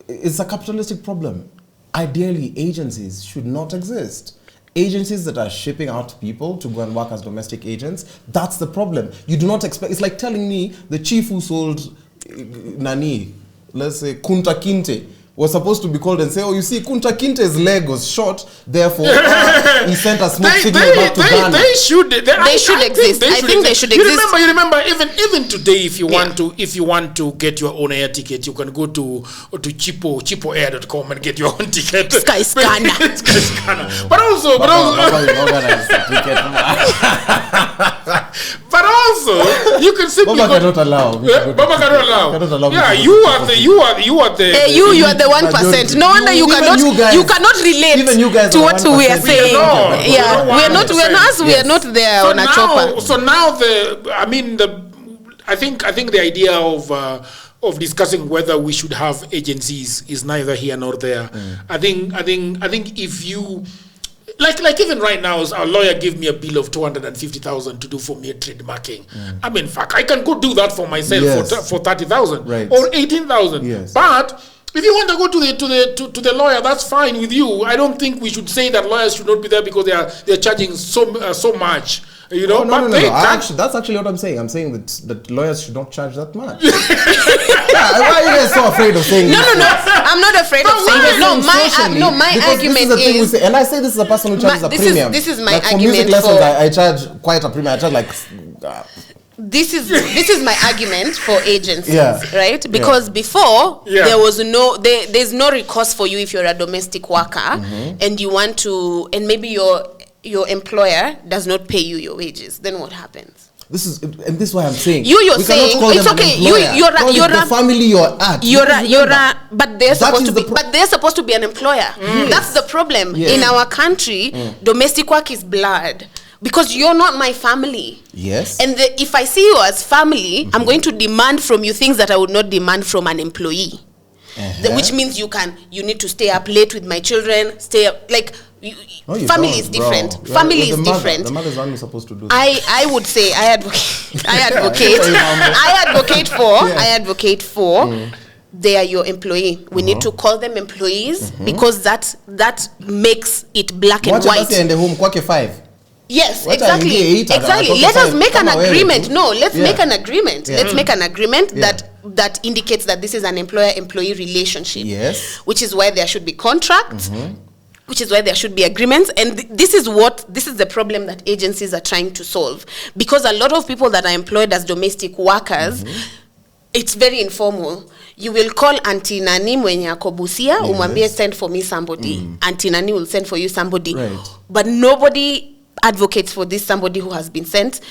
It's a capitalistic problem. ideally agencies should not exist. Agencies that are shipping out people to go and work as domestic agents, that's the problem. You do not expect, it's like telling me the chief who sold let's say Kunta Kinte, was supposed to be called and say, oh, you see, Kunta Kinte's leg was short, therefore he sent a smoke signal back to Ghana. They should exist. I think they should exist. You remember, even today, if you want to get your own air ticket, you can go to chipoair.com and get your own ticket. Skyscanner. But also, you can simply Baba cannot allow. Baba cannot allow. Yeah, you are the. You are the 1%. No wonder you cannot relate to what we are saying. Yeah, we are not there on a chopper. So now I think the idea of discussing whether we should have agencies is neither here nor there. I think if you like even right now, our lawyer gave me a bill of 250,000 to do for me a trademarking. I mean, fuck, I can go do that for myself for 30,000 or 18,000. Yes. But if you want to go to the lawyer, that's fine with you. I don't think we should say that lawyers should not be there because they're charging so much. You know, no. That's actually what I'm saying. I'm saying that lawyers should not charge that much. Why are you guys so afraid of saying this? No. I'm not afraid of saying this. My argument is, and I say this is a person who charges a premium. This is my like argument. For music lessons, I charge quite a premium. I charge like. This is my argument for agencies, right? Because before there was there's no recourse for you if you're a domestic worker and you want to, and maybe your employer does not pay you your wages. Then what happens? This is why I'm saying you're saying it's okay. You're the family you're at. But they're supposed to be an employer. That's the problem in our country. Domestic work is blurred. Because you're not my family. Yes. And if I see you as family, I'm going to demand from you things that I would not demand from an employee. Which means you need to stay up late with my children, family is different. Family is different. The mother's only supposed to do that. I would say I advocate for they are your employee. We need to call them employees because that makes it black and white. In the home, 5. Yes, exactly. Let us make an agreement. Make an agreement. Let's make an agreement that indicates that this is an employer-employee relationship. Yes. Which is why there should be contracts. Which is why there should be agreements. And this is the problem that agencies are trying to solve. Because a lot of people that are employed as domestic workers, it's very informal. You will call Auntie Nani mwenye ako Busia, umwambie send for me somebody. Auntie Nani will send for you somebody. Right. But nobody advocates for this somebody who has been sent.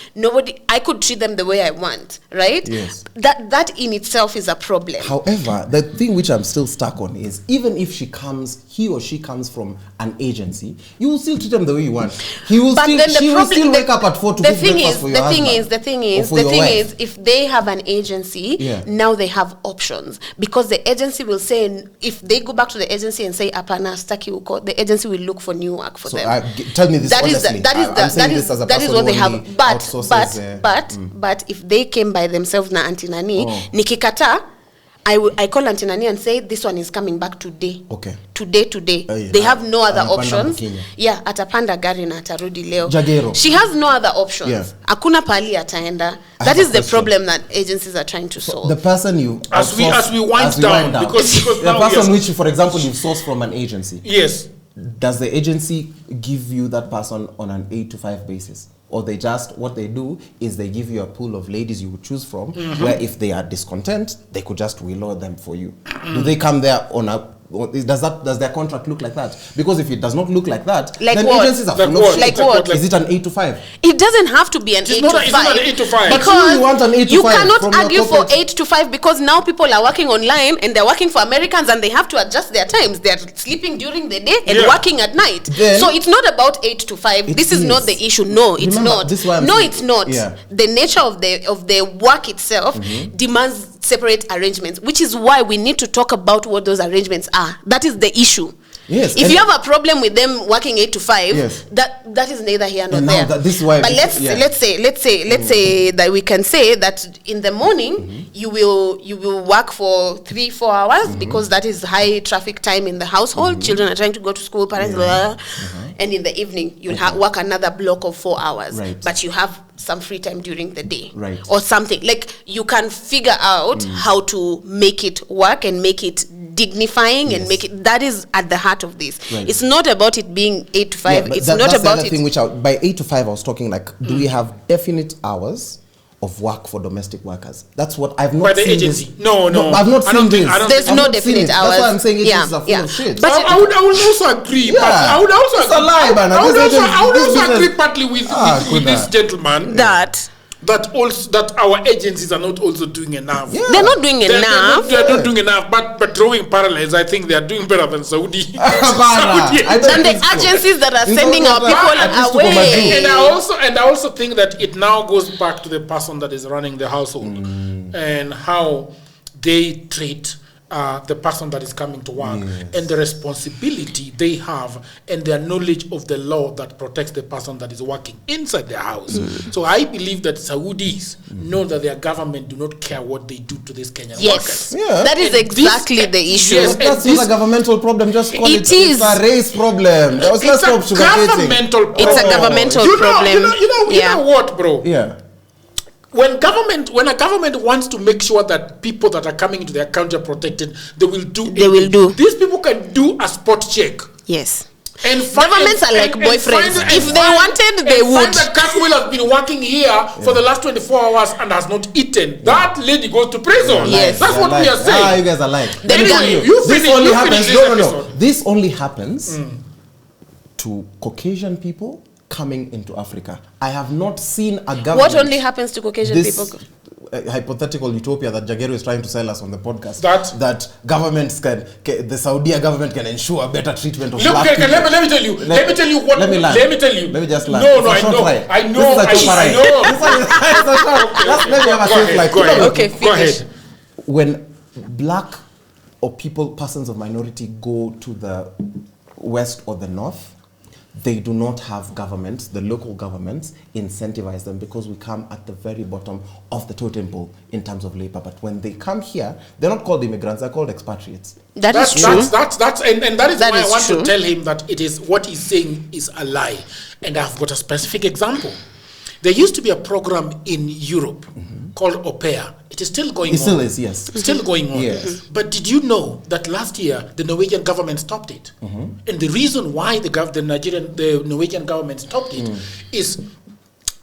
I could treat them the way I want, right? Yes. That in itself is a problem. However, the thing which I'm still stuck on is even if he or she comes from an agency, you will still treat them the way you want. She will still wake up at 4 to cook breakfast for your husband. The thing is, if they have an agency, now they have options. Because the agency will say, if they go back to the agency and say, apana, staki uko, the agency will look for new work for them. Tell me this honestly. That is what they have. But if they came by themselves na Auntie Nani, nikikata, I call Auntie Nani and say this one is coming back today. Okay. Today. They have no other options. Yeah, atapanda gari na atarudi leo. Jagero. She has no other options. Hakuna pali ataenda. That is the problem that agencies are trying to solve. The person you as we wind down because the person which, for example, you source from an agency. Yes. Does the agency give you that person on an 8 to 5 basis? Or what they do is they give you a pool of ladies you would choose from, where if they are discontent, they could just willow them for you. Do they come there on does their contract look like that? Because if it does not look like that, then agencies are full of shit. Is it an 8 to 5? It doesn't have to be an 8 to 5. It's not an 8 to 5. Because you want an 8 to you 5 cannot argue for 8 to 5 because now people are working online and they're working for Americans and they have to adjust their times. They're sleeping during the day and working at night. Then, so it's not about 8 to 5. This is not the issue. No, it's not. It's not. Yeah. The nature of the work itself demands separate arrangements, which is why we need to talk about what those arrangements are. That is the issue. Yes. If you have a problem with them working 8 to 5, Yes. that is neither here nor And there. now this is why. But let's say that we can say that in the morning you will work for 3-4 hours because that is high traffic time in the household. Children are trying to go to school, parents, blah, blah, blah. And in the evening you'll work another block of 4 hours. Right. But you have some free time during the day, right, or something. Like you can figure out how to make it work and make it dignifying and make it. That is at the heart of this. Right. It's not about it being 8 to 5. Yeah, it's not that's about the other it. thing which by 8 to 5 I was talking like, do we have definite hours of work for domestic workers? That's what I've not By the seen. agency. This. No, I've not seen this. There's I've no not seen definite it. hours. That's why I'm saying agencies are full Yeah. of shit. But I would also agree. Yeah. But I would also It's a lie, man. I would This also business- agree partly with this gentleman that our agencies are not also doing enough. Yeah. They're not doing enough. They're not doing enough. But drawing parallels, I think they are doing better than Saudi. Saudi I don't And the think so. agencies that are In sending our Saudi people Arabia, at least to away. And I also think that it now goes back to the person that is running the household and how they treat the person that is coming to work and the responsibility they have and their knowledge of the law that protects the person that is working inside their house. So I believe that Saudis know that their government do not care what they do to these Kenyan Yes, workers. Yeah. that is And exactly this- the issue. yes, That's and not a governmental problem. Just call It it. is. It's a race problem. Let's It's stop a sugarcoating. governmental problem. It's a governmental You know, problem. You know what, bro? Yeah. When a government wants to make sure that people that are coming into their country are protected, they will do. They will do. These people can do a spot check. Yes. And Governments are like boyfriends. If they wanted, they would. Find that Caswell has been working here for the last 24 hours and has not eaten. That lady goes to prison. Yes. That's what we are You saying. guys are lying. Then Anyway, you This finish- only you happens. finish this No. episode. This only happens to Caucasian people coming into Africa. I have not seen a government. What only happens to Caucasian this people? Hypothetical utopia that Jagero is trying to sell us on the podcast. That governments the Saudi government can ensure better treatment of Look, black people. let me tell you. Let me tell you what. Let me learn. Let me tell you. Let me just learn. No, It's no, a I short know. ride. I know. This is a I short know. It's a short. Let me have a safe flight. Go ahead. Okay, Go finish. ahead. When black or persons of minority go to the west or the north, they do not have governments, the local governments, incentivize them because we come at the very bottom of the totem pole in terms of labor. But when they come here, they're not called immigrants, they're called expatriates. That's true. And that is That why is I want true. to tell him that it is what he's saying is a lie. And I've got a specific example. There used to be a program in Europe called Au Pair. It is still going on. It still is, yes. It's still going on. Yes. But did you know that last year the Norwegian government stopped it? And the reason why the Norwegian government stopped it is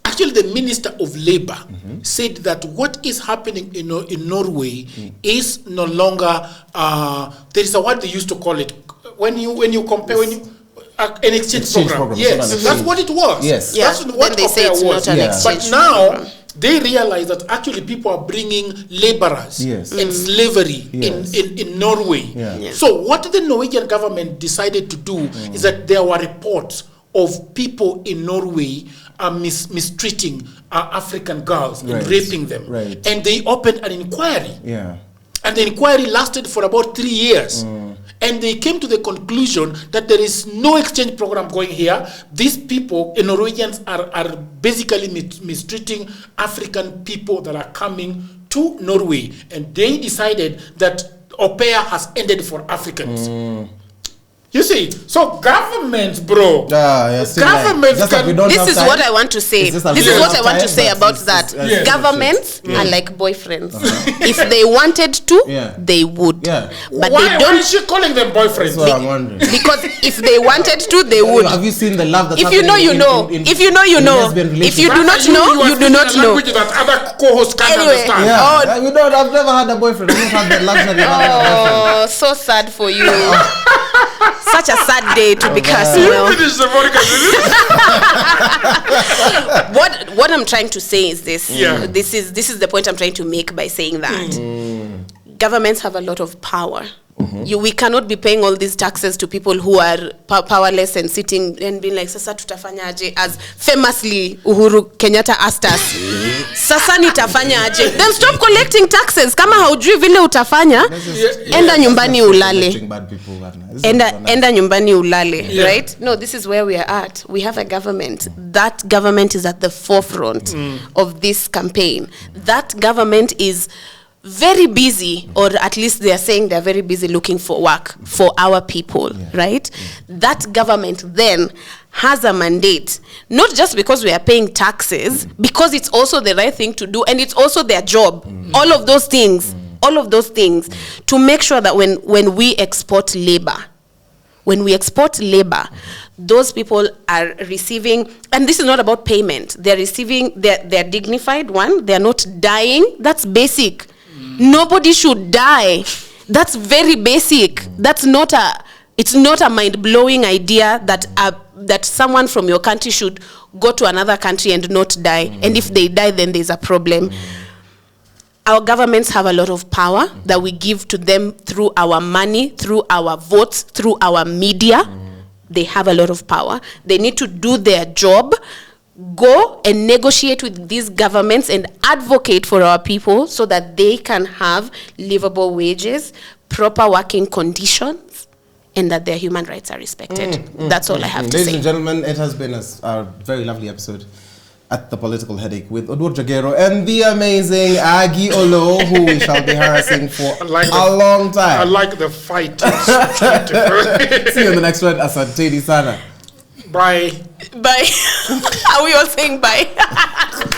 actually the Minister of Labor said that what is happening in Norway is no longer there is a word they used to call it when you compare an exchange program. Yes, that's what it was. Yes. Yeah. That's what Then they say it's was. not an Yeah. exchange But now program. they realize that actually people are bringing laborers Yes. and slavery Yes. in Norway. Yeah. Yeah. So what the Norwegian government decided to do is that there were reports of people in Norway mistreating African girls and Right. raping them. Right. And they opened an inquiry. Yeah. And the inquiry lasted for about 3 years. And they came to the conclusion that there is no exchange program going here. These people, Norwegians, are basically mistreating African people that are coming to Norway. And they decided that au pair has ended for Africans. You see, so governments, bro. Yes, Governments just like we can. don't This have is time. what I want to say. It's This just a is little what I want to time, say but about it's- that. it's- it's- Governments Yeah. are like boyfriends. If they wanted to, Yeah. they would. Yeah. But Why they don't. is she calling them boyfriends? That's what I'm wondering. Because if they wanted to, they would. Have you seen the love that's If you know, happening you know. If you know, you in know. lesbian If you do relationships? not know, you do speaking not a know. language that other co-hosts can't Anyway. understand. Yeah, Oh. we don't. I've never had a boyfriend. I've not had the luxury of having a boyfriend. Oh, so sad for you. Such a sad day to be cast. You Well, finish the podcast. what I'm trying to say is this. Yeah. This is the point I'm trying to make by saying that governments have a lot of power We cannot be paying all these taxes to people who are powerless and sitting and being like, sasa tutafanya aje, as famously Uhuru Kenyatta asked us, sasa nitafanya aje. Then stop collecting taxes. Kama haujui vile utafanya, enda nyumbani ulale. Enda nyumbani ulale, right? No, this is where we are at. We have a government. That government is at the forefront of this campaign. That government is very busy, or at least they are saying they're very busy looking for work for our people, right? That government then has a mandate, not just because we are paying taxes, because it's also the right thing to do, and it's also their job. All of those things, to make sure that when we export labor, those people are receiving, and this is not about payment, they're receiving, they're dignified, one, they're not dying. That's basic. Nobody should die. That's very basic. It's not a mind-blowing idea that someone from your country should go to another country and not die. And if they die, then there's a problem. Our governments have a lot of power that we give to them through our money, through our votes, through our media. They have a lot of power. They need to do their job. Go and negotiate with these governments and advocate for our people so that they can have livable wages, proper working conditions, and that their human rights are respected. That's all I have to say. Ladies and gentlemen, it has been a very lovely episode at The Political Headache with Odur Jagero and the amazing Aggie Olo, who we shall be harassing for a long time. I like the fight. See you on the next one. Asanteni sana. Bye. Bye. Are we all saying bye?